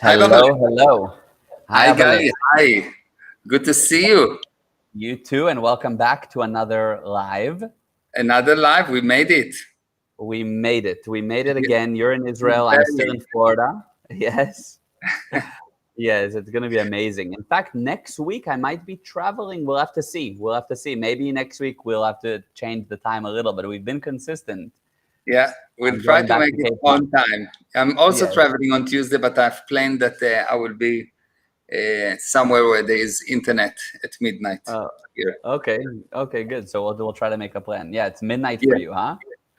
Hi, Baba. Hello, hello. Hi, Hi, Abale. guys. Hi. Good to see you. You too, and welcome back to another live. Another live. We made it. We made it. We made it Yeah, again. You're in Israel. I'm still barely. in Florida. Yes. Yes, it's going to be amazing. In fact, next week I might be traveling. We'll have to see. We'll have to see. Maybe next week we'll have to change the time a little, but we've been consistent. Yeah, we'll I'm try going to back make to it Cape Town. on time. I'm also Yes. traveling on Tuesday, but I've planned that I will be somewhere where there is internet at midnight Uh, here. okay. Okay, good. So we'll try to make a plan. Yeah, it's midnight for Yeah, you, huh?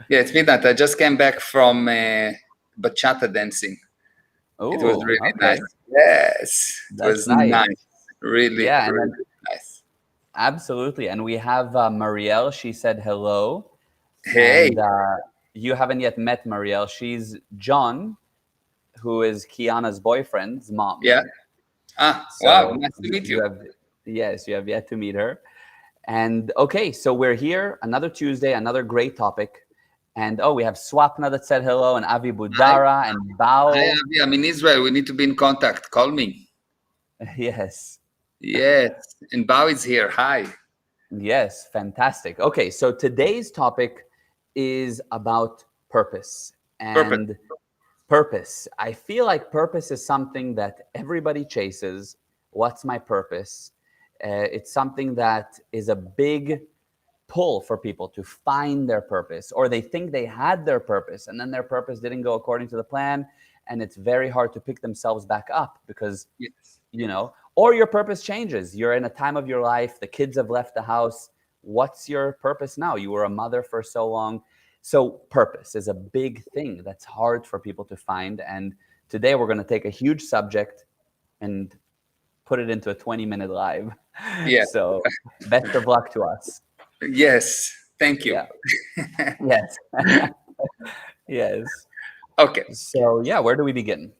yeah, it's midnight. I just came back from bachata dancing. It was Oh, really okay. nice. Yes, it That's was nice. nice. Really, Yeah, and really then nice. absolutely. And we have Marielle. She said hello. Hey, And you haven't yet met Marielle. She's John, who is Kiana's boyfriend's mom. yeah. Wow, So nice to meet you you. have, yes, you have yet to meet her. And okay, so we're here, another Tuesday, another great topic. And oh, we have Swapna that said hello, and Avi Hi, Budara, and hi, Bao. Avi. I'm in Israel. We need to be in contact. Call me. Yes, Yes, and Bao is here. Hi. yes, fantastic. Okay, so today's topic is about purpose. Perfect. And purpose. I feel like purpose is something that everybody chases. What's my purpose? It's something that is a big pull for people to find their purpose, or they think they had their purpose and then their purpose didn't go according to the plan. And it's very hard to pick themselves back up because, Yes. or your purpose changes. You're in a time of your life, the kids have left the house. What's your purpose now? You were a mother for so long. So, purpose is a big thing that's hard for people to find. And today we're going to take a huge subject and put it into a 20-minute live. Yeah. So, best of luck to us. Yes. Thank you. Yeah. Yes. Yes. Okay. So, yeah, where do we begin?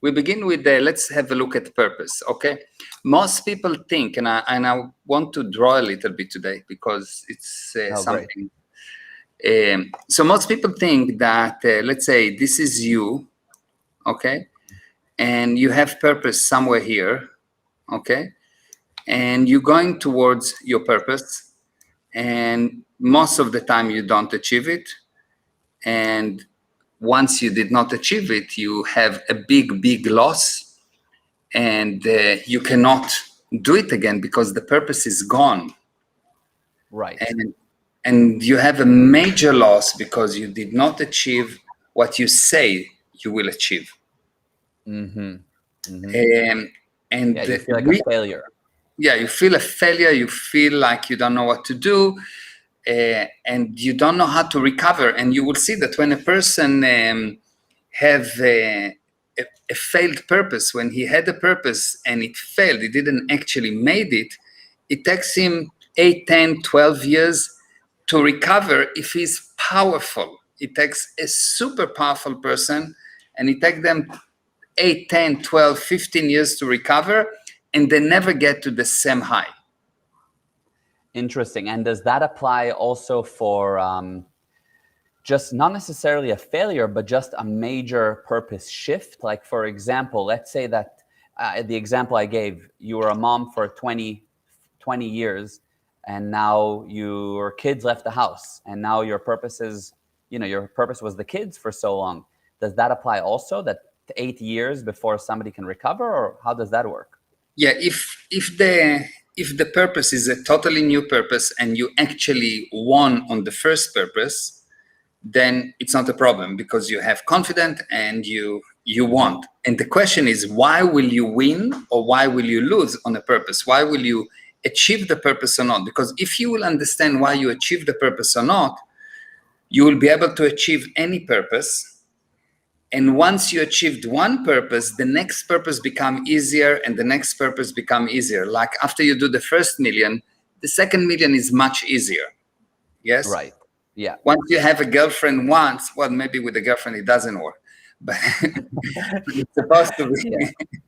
We begin with let's have a look at purpose. Okay. Most people think, and I want to draw a little bit today because it's Oh, great. something. So most people think that let's say this is you, okay, and you have purpose somewhere here, okay, and you're going towards your purpose, and most of the time you don't achieve it, and once you did not achieve it you have a big loss, and you cannot do it again because the purpose is gone, Right. and you have a major loss because you did not achieve what you say you will achieve. Mm-hmm. Mm-hmm. um, Yeah, and you feel like a failure. yeah, you feel a failure, you feel like you don't know what to do, and you don't know how to recover. And you will see that when a person have a failed purpose, when he had a purpose and it failed, he didn't actually made it, it takes him 8, 10, 12 years to recover if he's powerful. It takes a super powerful person, and it takes them 8, 10, 12, 15 years to recover, and they never get to the same high. Interesting. And does that apply also for just not necessarily a failure, but just a major purpose shift? Like, for example, let's say that the example I gave, you were a mom for 20 years, and now your kids left the house, and now your purpose is, your purpose was the kids for so long. Does that apply also, that 8 years before somebody can recover, or how does that work? Yeah, if the purpose is a totally new purpose and you actually won on the first purpose, then it's not a problem because you have confidence and you want. And the question is, why will you win or why will you lose on a purpose? Why will you achieve the purpose or not? Because if you will understand why you achieve the purpose or not, you will be able to achieve any purpose. And once you achieved one purpose, the next purpose become easier and the next purpose become easier. Like after you do the first million, the second million is much easier. Yes. Right. Yeah. Once you have a girlfriend once, well, maybe with a girlfriend it doesn't work, but it's supposed to Yeah.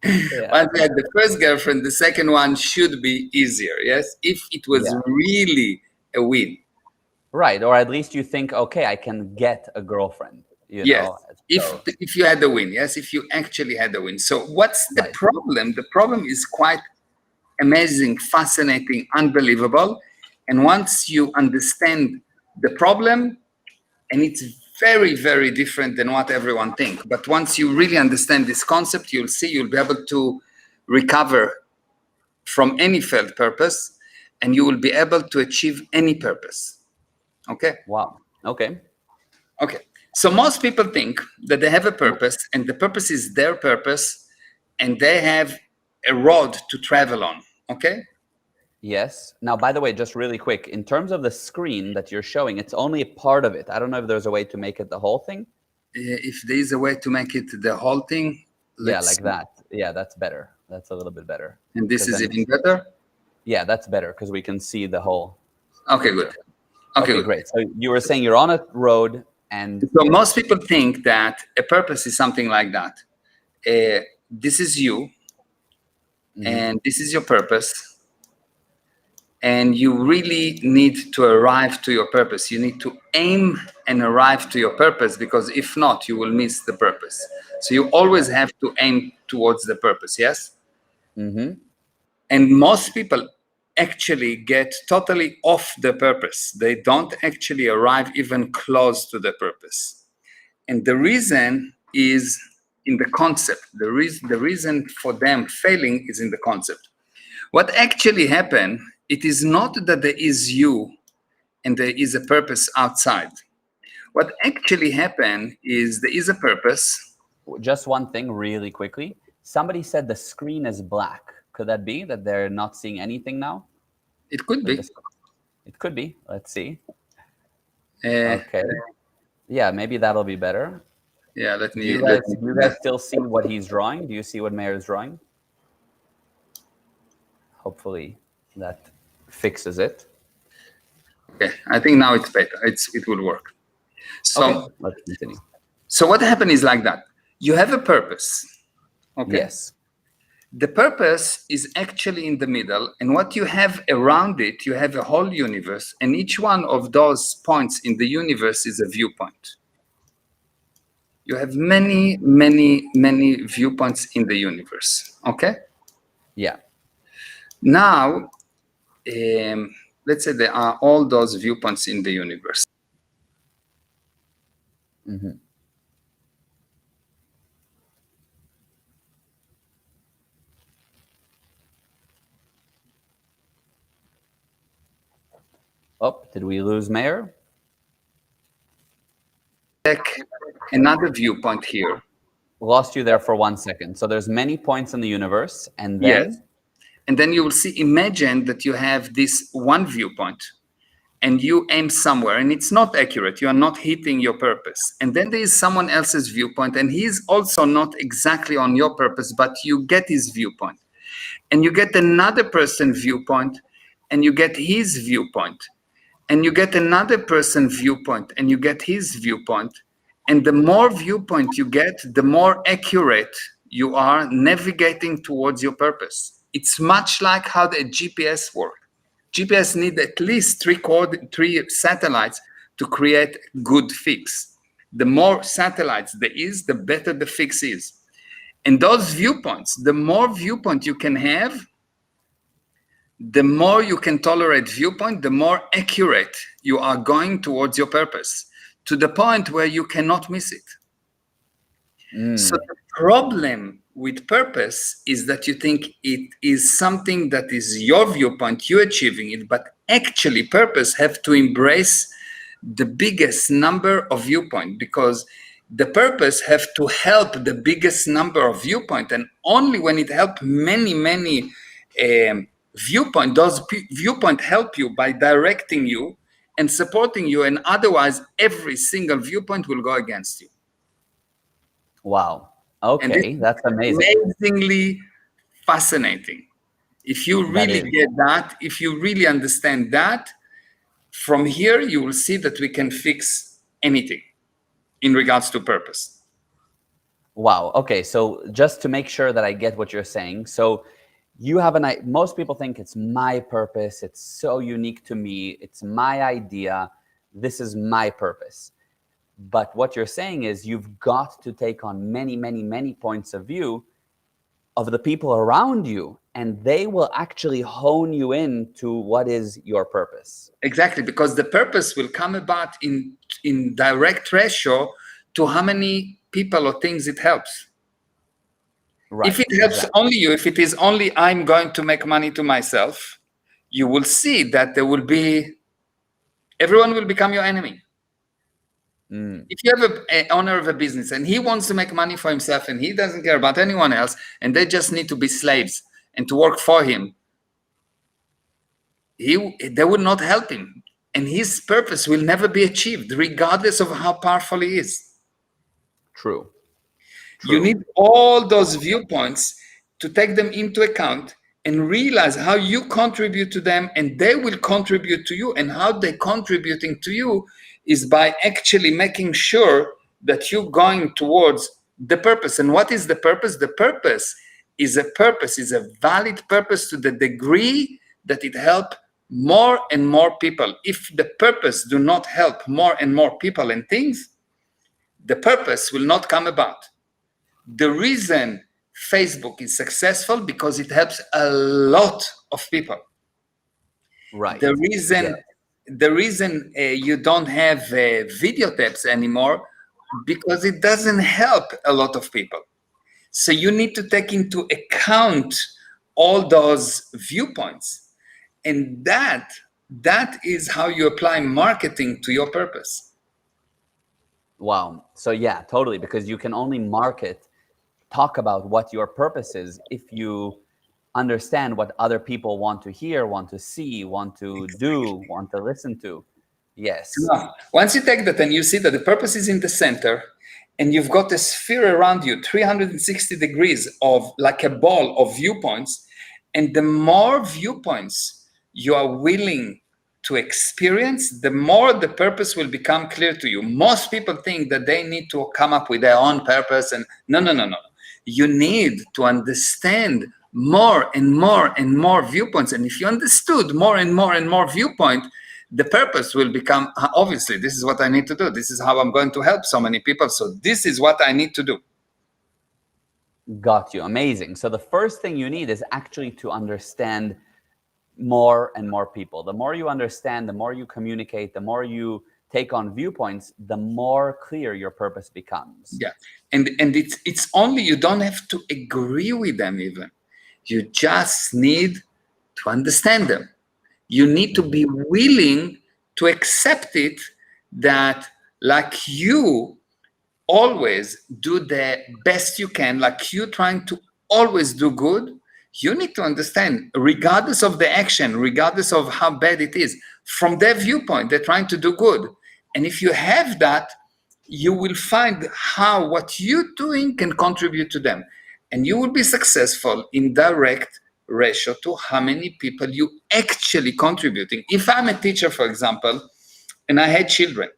be. Yeah. Once you had the first girlfriend, the second one should be easier. Yes, if it was Yeah. really a win. Right. Or at least you think, okay, I can get a girlfriend. you Yes, know. if So, if you had a win, yes, if you actually had a win. So what's the right. problem? The problem is quite amazing, fascinating, unbelievable. And once you understand the problem, and it's very, very different than what everyone thinks. But once you really understand this concept, you'll see you'll be able to recover from any failed purpose, and you will be able to achieve any purpose. Okay? Wow. Okay. Okay. So most people think that they have a purpose, and the purpose is their purpose, and they have a road to travel on. Okay? Yes. Now, by the way, just really quick, in terms of the screen that you're showing, it's only a part of it. I don't know if there's a way to make it the whole thing. If there is a way to make it the whole thing, Yeah, let's like see. that. Yeah, that's better. That's a little bit better. And this 'Cause is then even it's, better. yeah, that's better because we can see the whole Okay, good. picture. Okay, Okay, good. great. So you were saying you're on a road and So most people think that a purpose is something like that. This is you, and this is your purpose, and you really need to arrive to your purpose. You need to aim and arrive to your purpose, because if not, you will miss the purpose. So you always have to aim towards the purpose, yes? And most people actually get totally off the purpose. They don't actually arrive even close to the purpose. And the reason is in the concept. The reason for them failing is in the concept. What actually happened, it is not that there is you and there is a purpose outside. What actually happened is there is a purpose. just one thing really quickly. Somebody said the screen is black. Could that be that they're not seeing anything now? It could With be. this, it could be. Let's see. Uh, Okay. Yeah, maybe that'll be better. yeah, let Do me, you let guys me do you guys still see what he's drawing? Do you see what Mayor is drawing? Hopefully that fixes it. Okay, I think now it's better. It will work. So, Okay, let's continue. so what happened is like that. You have a purpose. Okay. Yes. The purpose is actually in the middle, and what you have around it, you have a whole universe, and each one of those points in the universe is a viewpoint. You have many, many, many viewpoints in the universe. Okay. Yeah. Now, let's say there are all those viewpoints in the universe. Oh, did we lose Mayor? Take another viewpoint here. Lost you there for 1 second. So there's many points in the universe, and then Yes. And then you will see, imagine that you have this one viewpoint and you aim somewhere and it's not accurate. You are not hitting your purpose. And then there is someone else's viewpoint and he is also not exactly on your purpose, but you get his viewpoint. And you get another person's viewpoint and you get his viewpoint. And you get another person's viewpoint and you get his viewpoint. And the more viewpoint you get, the more accurate you are navigating towards your purpose. It's much like how the GPS works. GPS need at least three satellites to create a good fix. The more satellites there is, the better the fix is. And those viewpoints, the more viewpoint you can have, the more you can tolerate viewpoint, the more accurate you are going towards your purpose, to the point where you cannot miss it. So the problem with purpose is that you think it is something that is your viewpoint, you achieving it, but actually purpose have to embrace the biggest number of viewpoint, because the purpose have to help the biggest number of viewpoint, and only when it help many viewpoint, those viewpoint help you by directing you and supporting you, and otherwise every single viewpoint will go against you. wow. And this Okay, is that's amazing. amazingly fascinating. If you That really is. get that, if you really understand that, from here you will see that we can fix anything in regards to purpose. Wow. Okay, so just to make sure that I get what you're saying, so you have most people think it's my purpose, it's so unique to me, it's my idea, this is my purpose. But what you're saying is you've got to take on many, many, many points of view of the people around you, and they will actually hone you in to what is your purpose. Exactly, because the purpose will come about in direct ratio to how many people or things it helps. Right. If it helps Exactly. only you, if it is only I'm going to make money to myself, you will see that there will be, everyone will become your enemy. If you have an owner of a business and he wants to make money for himself and he doesn't care about anyone else and they just need to be slaves and to work for him, they will not help him. And his purpose will never be achieved, regardless of how powerful he is. True. You need all those viewpoints to take them into account and realize how you contribute to them and they will contribute to you, and how they're contributing to you is by actually making sure that you're going towards the purpose. And what is the purpose? The purpose is a valid purpose to the degree that it helps more and more people. If the purpose do not help more and more people and things, the purpose will not come about. The reason Facebook is successful because it helps a lot of people. Right. The reason you don't have video tapes anymore, because it doesn't help a lot of people. So you need to take into account all those viewpoints, and that is how you apply marketing to your purpose. Wow. So yeah, totally. Because you can only talk about what your purpose is if you understand what other people want to hear, want to see, want to do, want to listen to. Yes. Once you take that and you see that the purpose is in the center and you've got a sphere around you, 360 degrees of like a ball of viewpoints, and the more viewpoints you are willing to experience, the more the purpose will become clear to you. Most people think that they need to come up with their own purpose, and no. You need to understand more and more and more viewpoints. And if you understood more and more and more viewpoint, the purpose will become, obviously, this is what I need to do. This is how I'm going to help so many people. So this is what I need to do. Got you. Amazing. So the first thing you need is actually to understand more and more people. The more you understand, the more you communicate, the more you take on viewpoints, the more clear your purpose becomes. Yeah. And it's only, you don't have to agree with them even. You just need to understand them. You need to be willing to accept it, that like you always do the best you can, like you trying to always do good, you need to understand, regardless of the action, regardless of how bad it is, from their viewpoint, they're trying to do good. And if you have that, you will find how what you're doing can contribute to them. And you will be successful in direct ratio to how many people you actually contributing. If I'm a teacher, for example, and I had children,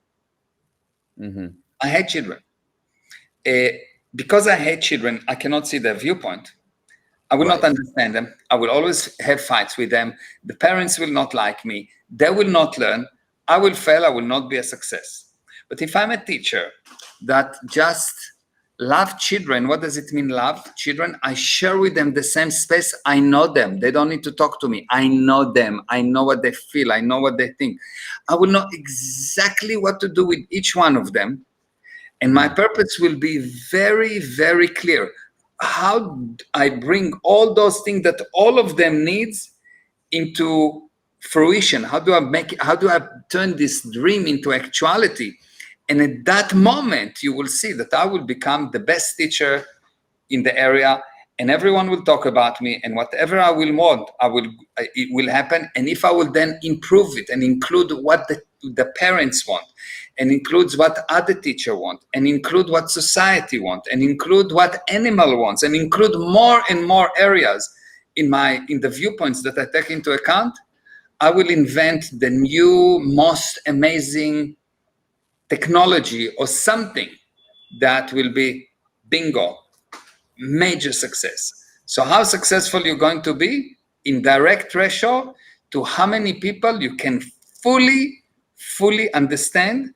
because I hate children, I cannot see their viewpoint. I will not understand them. I will always have fights with them. The parents will not like me. They will not learn. I will fail. I will not be a success. But if I'm a teacher that just love children, what does it mean, love children? I share with them the same space. I know them. They don't need to talk to me. I know them. I know what they feel. I know what they think. I will know exactly what to do with each one of them. And my purpose will be very, very clear. How I bring all those things that all of them needs into fruition. How do I turn this dream into actuality? And at that moment, you will see that I will become the best teacher in the area, and everyone will talk about me, and whatever I will want, it will happen. And if I will then improve it and include what the parents want, and includes what other teacher want, and include what society want, and include what animal wants, and include more and more areas in the viewpoints that I take into account, I will invent the new most amazing technology or something that will be bingo, major success. So how successful you're going to be in direct ratio to how many people you can fully understand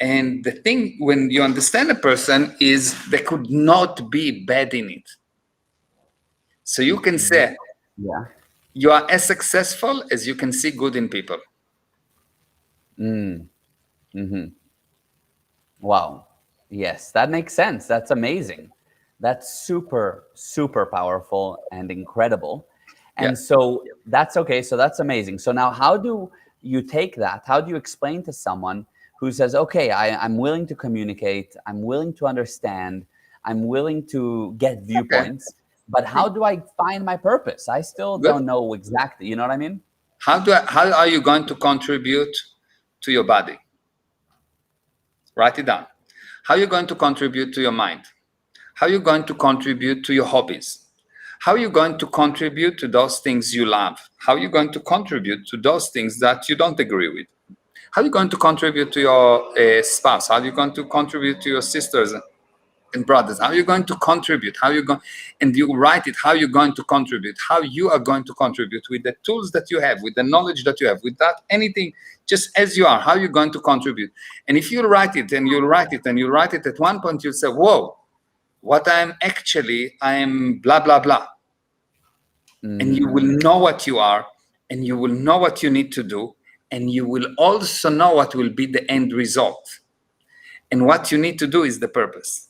And the thing, when you understand a person, is they could not be bad in it. So you can say Yeah. you are as successful as you can see good in people. Wow. Yes, that makes sense. That's amazing. That's super, super powerful and incredible. Yeah. And so that's okay. So that's amazing. So now, how do you take that? How do you explain to someone who says, okay, I'm willing to communicate, I'm willing to understand, I'm willing to get Okay. viewpoints, but how do I find my purpose? I still Good. don't know exactly. You know what I mean? How are you going to contribute to your body? Write it down. How are you going to contribute to your mind? How are you going to contribute to your hobbies? How are you going to contribute to those things you love? How are you going to contribute to those things that you don't agree with? How are you going to contribute to your spouse? How are you going to contribute to your sisters and brothers? How are you going to contribute? How are you going, and you write it, how you're going to contribute, how you are going to contribute with the tools that you have, with the knowledge that you have, without anything, just as you are, how you're going to contribute. And if you write it and you'll write it and you write it, at one point you'll say, whoa, what I'm blah, blah, blah. And you will know what you are, and you will know what you need to do, and you will also know what will be the end result. And what you need to do is the purpose.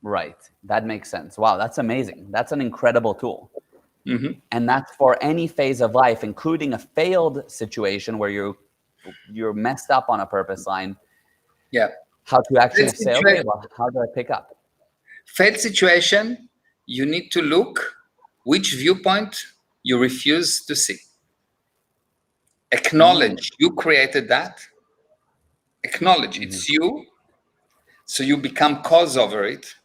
Right. That makes sense. Wow, that's amazing. That's an incredible tool. And that's for any phase of life, including a failed situation where you're messed up on a purpose line. Yeah. How to actually say, okay, well, how do I pick up? Failed situation, you need to look which viewpoint you refuse to see. Acknowledge you created that. Acknowledge it's you. So you become cause over it.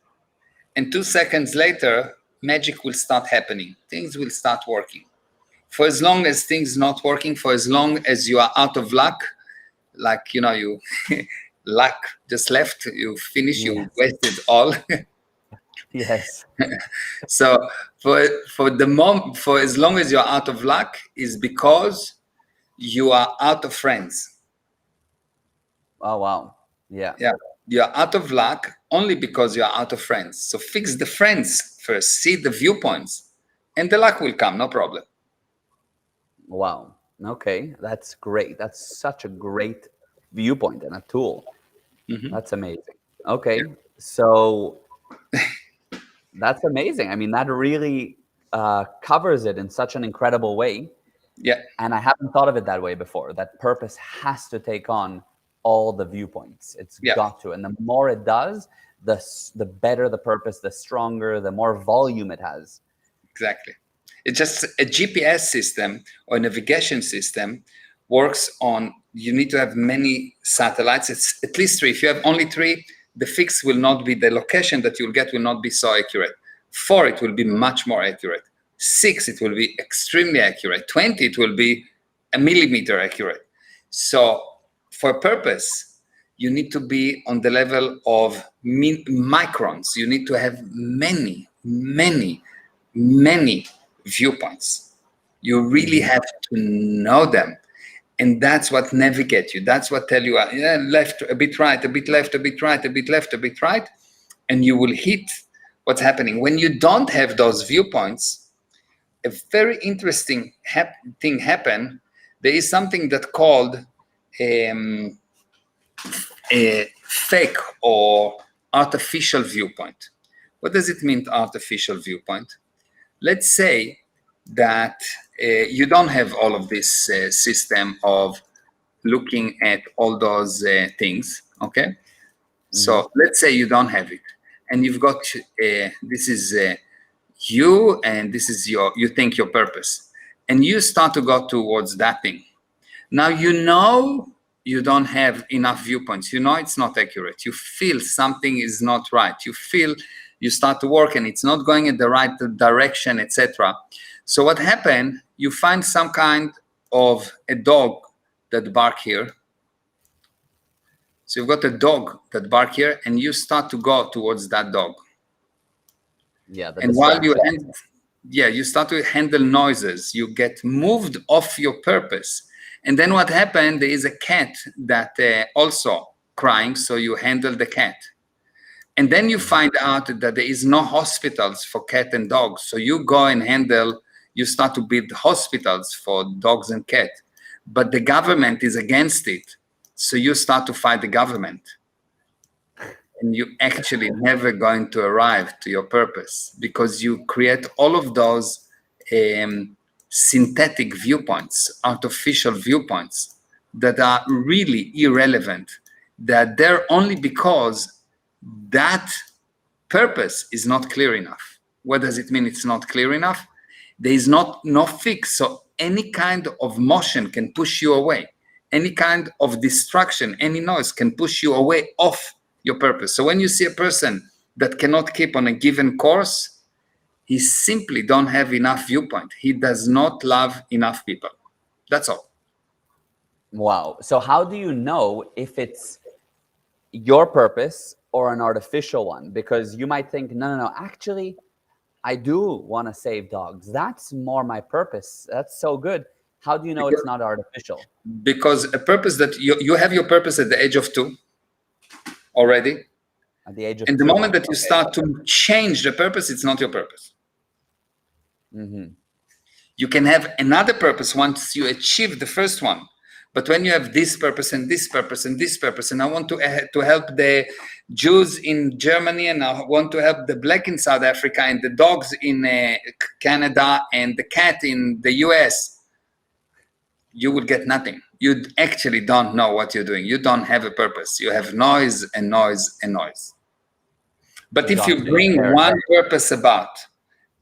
And 2 seconds later, magic will start happening. Things will start working. For as long as things not working, for as long as you are out of luck, like, you luck just left, you finish, you wasted all. Yes. So for as long as you're out of luck is because you are out of friends. Oh, wow. Yeah. Yeah. You're out of luck only because you're out of friends. So fix the friends first, see the viewpoints, and the luck will come, no problem. Wow. Okay. That's great. That's such a great viewpoint and a tool. That's amazing. Okay. So that's amazing. I mean, that really covers it in such an incredible way. Yeah. And I haven't thought of it that way before, that purpose has to take on all the viewpoints. It's got to. And the more it does, the better the purpose, the stronger, the more volume it has. Exactly. It's just a GPS system or a navigation system works on, you need to have many satellites. It's at least 3. If you have only 3, the fix will not be, the location that you'll get will not be so accurate. 4, it will be much more accurate. 6, it will be extremely accurate. 20, it will be a millimeter accurate. So for purpose, you need to be on the level of microns. You need to have many, many, many viewpoints. You really have to know them. And that's what navigate you. That's what tell you, left, a bit right, a bit left, a bit right, a bit left, a bit right. And you will hit what's happening. When you don't have those viewpoints, a very interesting thing happen. There is something that called a fake or artificial viewpoint. What does it mean, artificial viewpoint? Let's say that you don't have all of this system of looking at all those things, okay? So let's say you don't have it, and you've got this is you, and this is you think your purpose, and you start to go towards that thing. Now you don't have enough viewpoints. It's not accurate. You feel something is not right. You start to work and it's not going in the right direction, etc. So what happened? You find some kind of a dog that bark here. So you've got a dog that bark here, and you start to go towards that dog. Yeah. And while you start to handle noises, you get moved off your purpose. And then what happened? There is a cat that also crying, so you handle the cat. And then you find out that there is no hospitals for cat and dogs. So you go and you start to build hospitals for dogs and cat. But the government is against it. So you start to fight the government. And you actually never going to arrive to your purpose, because you create all of those synthetic viewpoints, artificial viewpoints that are really irrelevant. That they're only because that purpose is not clear enough. What does it mean it's not clear enough? There is no fix. So any kind of motion can push you away. Any kind of distraction, any noise can push you away off your purpose. So when you see a person that cannot keep on a given course, he simply don't have enough viewpoint. He does not love enough people. That's all. Wow. So how do you know if it's your purpose or an artificial one? Because you might think, no, actually, I do want to save dogs. That's more my purpose. That's so good. How do you know it's not artificial? Because a purpose that you have your purpose at the age of 2 already. At the age of and 2. The moment that you start to change the purpose, it's not your purpose. Mm-hmm. You can have another purpose once you achieve the first one. But when you have this purpose and this purpose and this purpose, and I want to help the Jews in Germany, and I want to help the black in South Africa, and the dogs in Canada, and the cat in the US, you will get nothing. You actually don't know what you're doing. You don't have a purpose. You have noise and noise and noise. But if you bring one purpose about,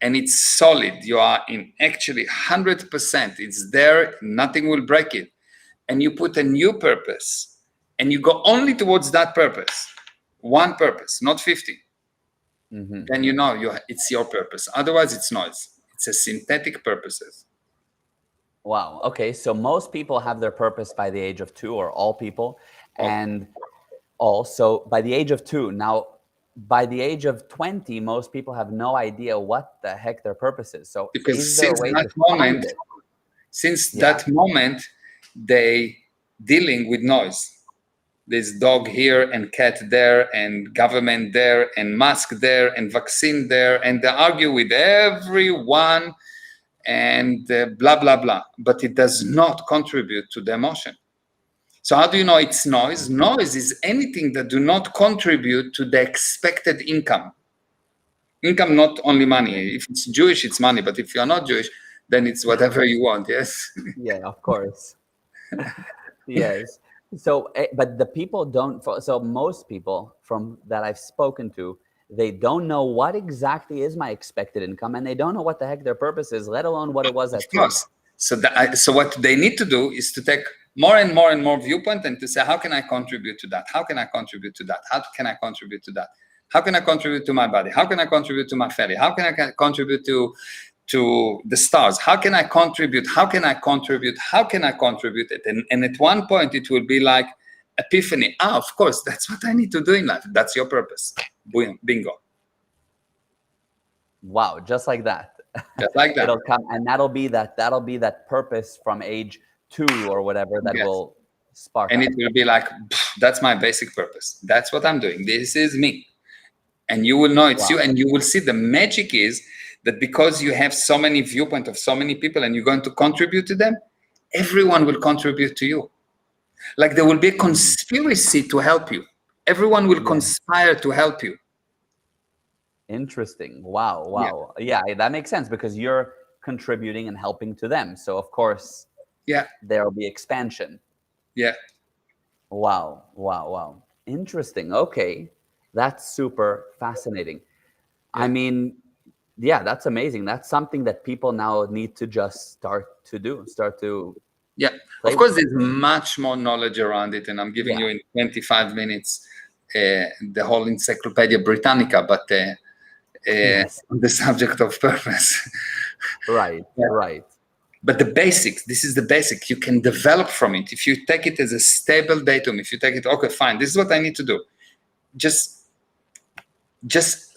and it's solid, you are in actually 100%, it's there, nothing will break it. And you put a new purpose, and you go only towards that purpose, one purpose, not 50, then you know it's your purpose. Otherwise, it's noise. It's a synthetic purposes. Wow. Okay. So most people have their purpose by the age of 2, or all people. And also by the age of 2. Now, by the age of 20, most people have no idea what the heck their purpose is. So because since that moment, they dealing with noise. There's dog here and cat there and government there and mask there and vaccine there, and they argue with everyone and blah, blah, blah. But it does not contribute to the emotion. So how do you know it's noise? Noise is anything that do not contribute to the expected income. Income, not only money. If it's Jewish, it's money. But if you're not Jewish, then it's whatever you want, yes? Yeah, of course. Yes. So, but the people don't, so most people from that I've spoken to, they don't know what exactly is my expected income, and they don't know what the heck their purpose is, let alone what it was at 2. Of course. So what they need to do is to take more and more and more viewpoint, and to say, how can I contribute to that? How can I contribute to that? How can I contribute to that? How can I contribute to my body? How can I contribute to my family? How can I contribute to the stars? How can I contribute? How can I contribute? How can I contribute it? And at one point it will be like epiphany. Of course, that's what I need to do in life. That's your purpose. Bingo. Wow, just like that. Just like that. It'll come, and that'll be that purpose from age 2 or whatever that will spark. And it will be like, that's my basic purpose. That's what I'm doing. This is me. And you will know it's you, and you will see the magic is that because you have so many viewpoints of so many people and you're going to contribute to them, everyone will contribute to you. Like there will be a conspiracy to help you. Everyone will conspire to help you. Interesting. Wow. Yeah, that makes sense because you're contributing and helping to them. So of course, there will be expansion. Yeah. Wow. Interesting. Okay. That's super fascinating. I mean, yeah, that's amazing. That's something that people now need to just start to do. Of course, there's much more knowledge around it, and I'm giving you in 25 minutes the whole Encyclopedia Britannica, but on the subject of purpose. Right. But the basics, this is the basic. You can develop from it. If you take it as a stable datum, if you take it, okay, fine, this is what I need to do. Just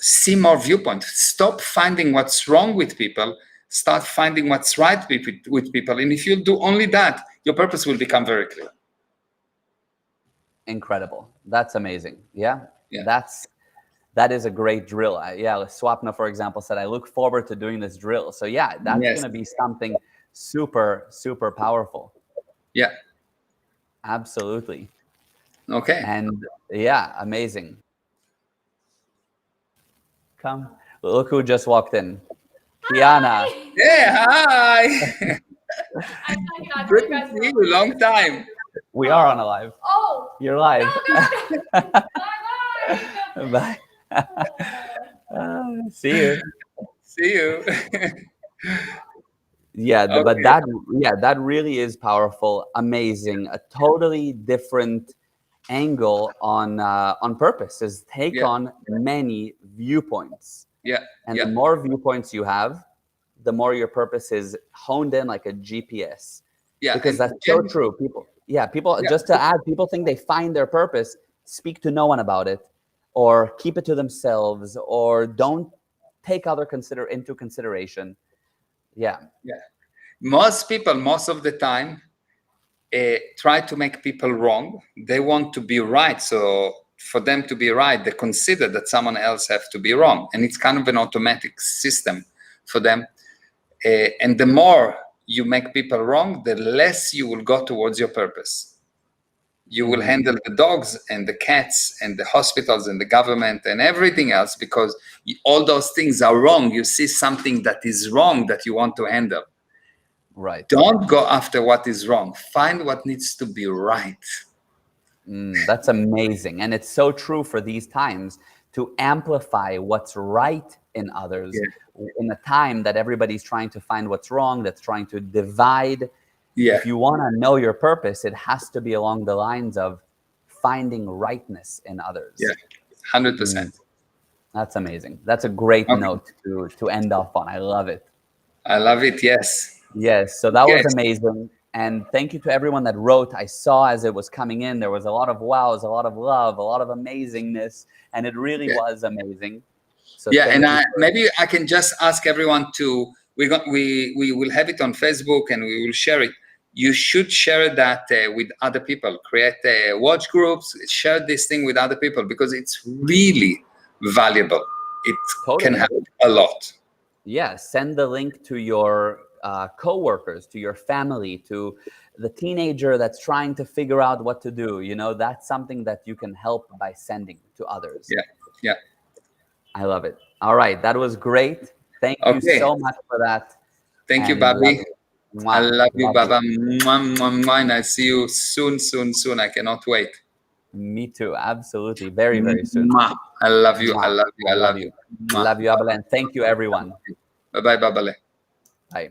see more viewpoint. Stop finding what's wrong with people. Start finding what's right with people. And if you do only that, your purpose will become very clear. Incredible. That's amazing. Yeah. Yeah. That is a great drill. Swapna, for example, said, I look forward to doing this drill. So yeah, that's Yes. going to be something super, super powerful. Yeah. Absolutely. Okay. And yeah, amazing. Come. Look who just walked in. Kiana. Yeah, hi. I'm so glad Good you to guys see were you. Long time. We are on a live. Oh, You're live. no. Bye-bye. Bye. See you. See you. Yeah, but Okay. that really is powerful, amazing, a totally different angle on purpose. Is take Yeah. on many viewpoints, Yeah. and Yeah. the more viewpoints you have, the more your purpose is honed in like a GPS. Yeah. Because And that's so true. People, Yeah. just to add, people think they find their purpose, speak to no one about it, or keep it to themselves, or don't take other into consideration. Yeah. Yeah. Most people, most of the time, try to make people wrong. They want to be right. So for them to be right, they consider that someone else have to be wrong. And it's kind of an automatic system for them. And the more you make people wrong, the less you will go towards your purpose. You will handle the dogs and the cats and the hospitals and the government and everything else because all those things are wrong. You see something that is wrong that you want to handle. Right. Don't go after what is wrong. Find what needs to be right. That's amazing. And it's so true for these times to amplify what's right in others in a time that everybody's trying to find what's wrong, that's trying to divide. Yeah. If you want to know your purpose, it has to be along the lines of finding rightness in others. Yeah, 100%. That's amazing. That's a great note to end off on. I love it. I love it. Yes. Yes. So that was amazing. And thank you to everyone that wrote. I saw as it was coming in, there was a lot of wows, a lot of love, a lot of amazingness. And it really was amazing. So yeah, and maybe I can just ask everyone to, we will have it on Facebook and we will share it. You should share that with other people. Create watch groups, share this thing with other people because it's really valuable. It can help a lot. Yeah, send the link to your co-workers, to your family, to the teenager that's trying to figure out what to do. You know, that's something that you can help by sending to others. Yeah, yeah. I love it. All right, that was great. Thank you so much for that. Thank you, Bobby. I love you, Baba. And I see you soon, soon, soon. I cannot wait. Me too. Absolutely. Very, very soon. I love you. I love you. I love you. Love you, Abale. And thank you, everyone. Bye-bye, Babale. Bye.